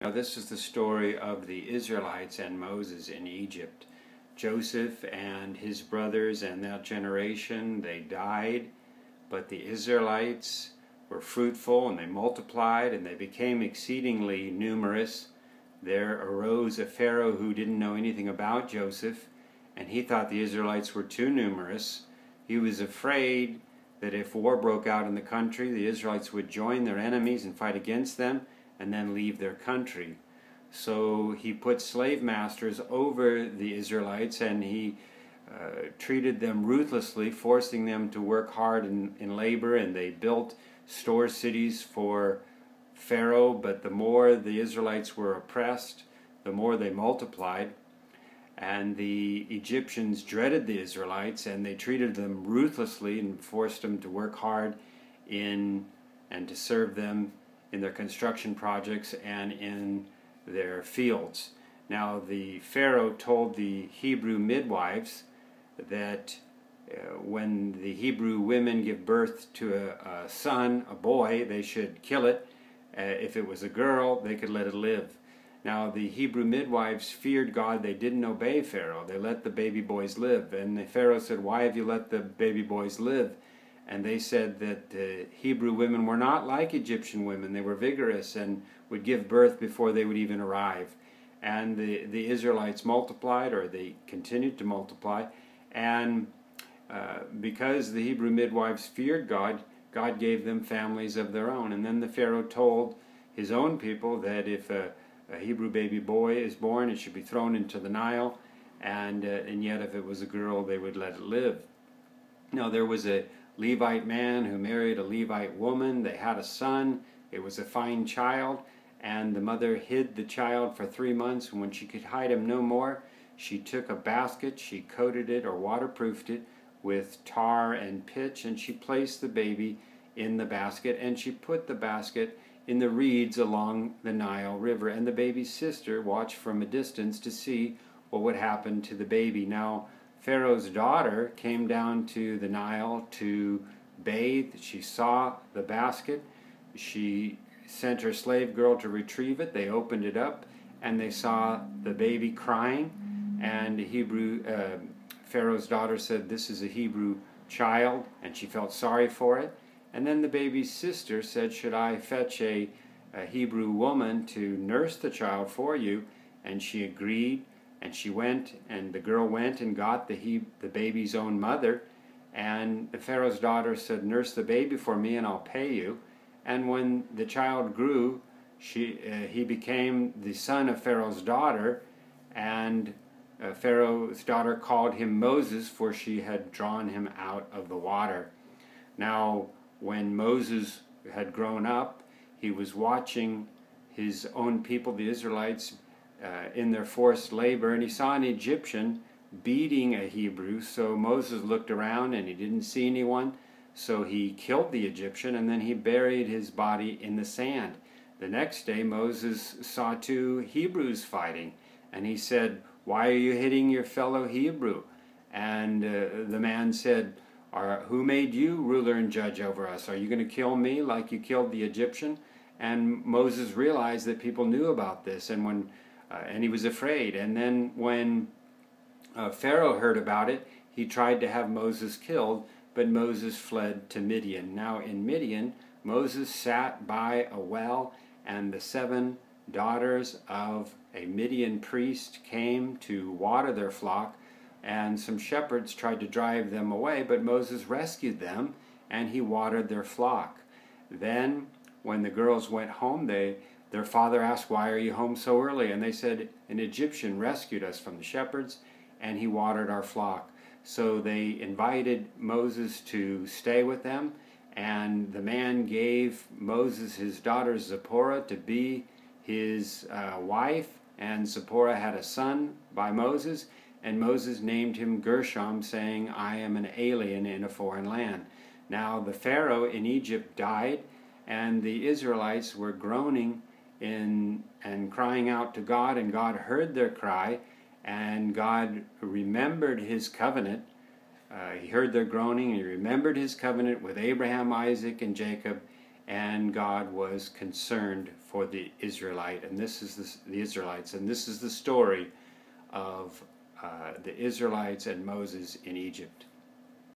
Now this is the story of the Israelites and Moses in Egypt. Joseph and his brothers and that generation, they died, but the Israelites were fruitful and they multiplied and they became exceedingly numerous. There arose a Pharaoh who didn't know anything about Joseph, and he thought the Israelites were too numerous. He was afraid that if war broke out in the country, the Israelites would join their enemies and fight against them and then leave their country. So he put slave masters over the Israelites, and he treated them ruthlessly, forcing them to work hard in labor, and they built store cities for Pharaoh. But the more the Israelites were oppressed, the more they multiplied. And the Egyptians dreaded the Israelites, and they treated them ruthlessly and forced them to work hard and to serve them in their construction projects and in their fields. Now the Pharaoh told the Hebrew midwives that when the Hebrew women give birth to a son, a boy, they should kill it. If it was a girl, they could let it live. Now the Hebrew midwives feared God. They didn't obey Pharaoh. They let the baby boys live. And the Pharaoh said, "Why have you let the baby boys live?" And they said that the Hebrew women were not like Egyptian women. They were vigorous and would give birth before they would even arrive. And the Israelites multiplied, or they continued to multiply. And because the Hebrew midwives feared God, God gave them families of their own. And then the Pharaoh told his own people that if a Hebrew baby boy is born, it should be thrown into the Nile. And yet if it was a girl, they would let it live. Now there was a Levite man who married a Levite woman. They had a son. It was a fine child, and the mother hid the child for 3 months, and when she could hide him no more, she took a basket, she coated it or waterproofed it with tar and pitch, and she placed the baby in the basket, and she put the basket in the reeds along the Nile River, and the baby's sister watched from a distance to see what would happen to the baby. Now Pharaoh's daughter came down to the Nile to bathe. She saw the basket. She sent her slave girl to retrieve it. They opened it up, and they saw the baby crying. And Pharaoh's daughter said, "This is a Hebrew child," and she felt sorry for it. And then the baby's sister said, "Should I fetch a Hebrew woman to nurse the child for you?" And she agreed. And she went, and the girl went and got the baby's own mother. And the Pharaoh's daughter said, "Nurse the baby for me and I'll pay you." And when the child grew, he became the son of Pharaoh's daughter. And Pharaoh's daughter called him Moses, for she had drawn him out of the water. Now, when Moses had grown up, he was watching his own people, the Israelites, in their forced labor, and he saw an Egyptian beating a Hebrew. So Moses looked around and he didn't see anyone, so he killed the Egyptian, and then he buried his body in the sand. The next day Moses saw 2 Hebrews fighting, and he said, "Why are you hitting your fellow Hebrew?" And the man said, "Who made you ruler and judge over us? Are you going to kill me like you killed the Egyptian?" And Moses realized that people knew about this, and he was afraid. And then when Pharaoh heard about it, he tried to have Moses killed, but Moses fled to Midian. Now in Midian, Moses sat by a well, and the 7 daughters of a Midian priest came to water their flock, and some shepherds tried to drive them away, but Moses rescued them, and he watered their flock. Then when the girls went home, their father asked, "Why are you home so early?" And they said, "An Egyptian rescued us from the shepherds, and he watered our flock." So they invited Moses to stay with them, and the man gave Moses his daughter Zipporah to be his wife, and Zipporah had a son by Moses, and Moses named him Gershom, saying, "I am an alien in a foreign land." Now the Pharaoh in Egypt died, and the Israelites were groaning and crying out to God, and God heard their cry, and God remembered his covenant. He heard their groaning, and he remembered his covenant with Abraham, Isaac, and Jacob, and God was concerned for the Israelites, and this is the story of the Israelites and Moses in Egypt.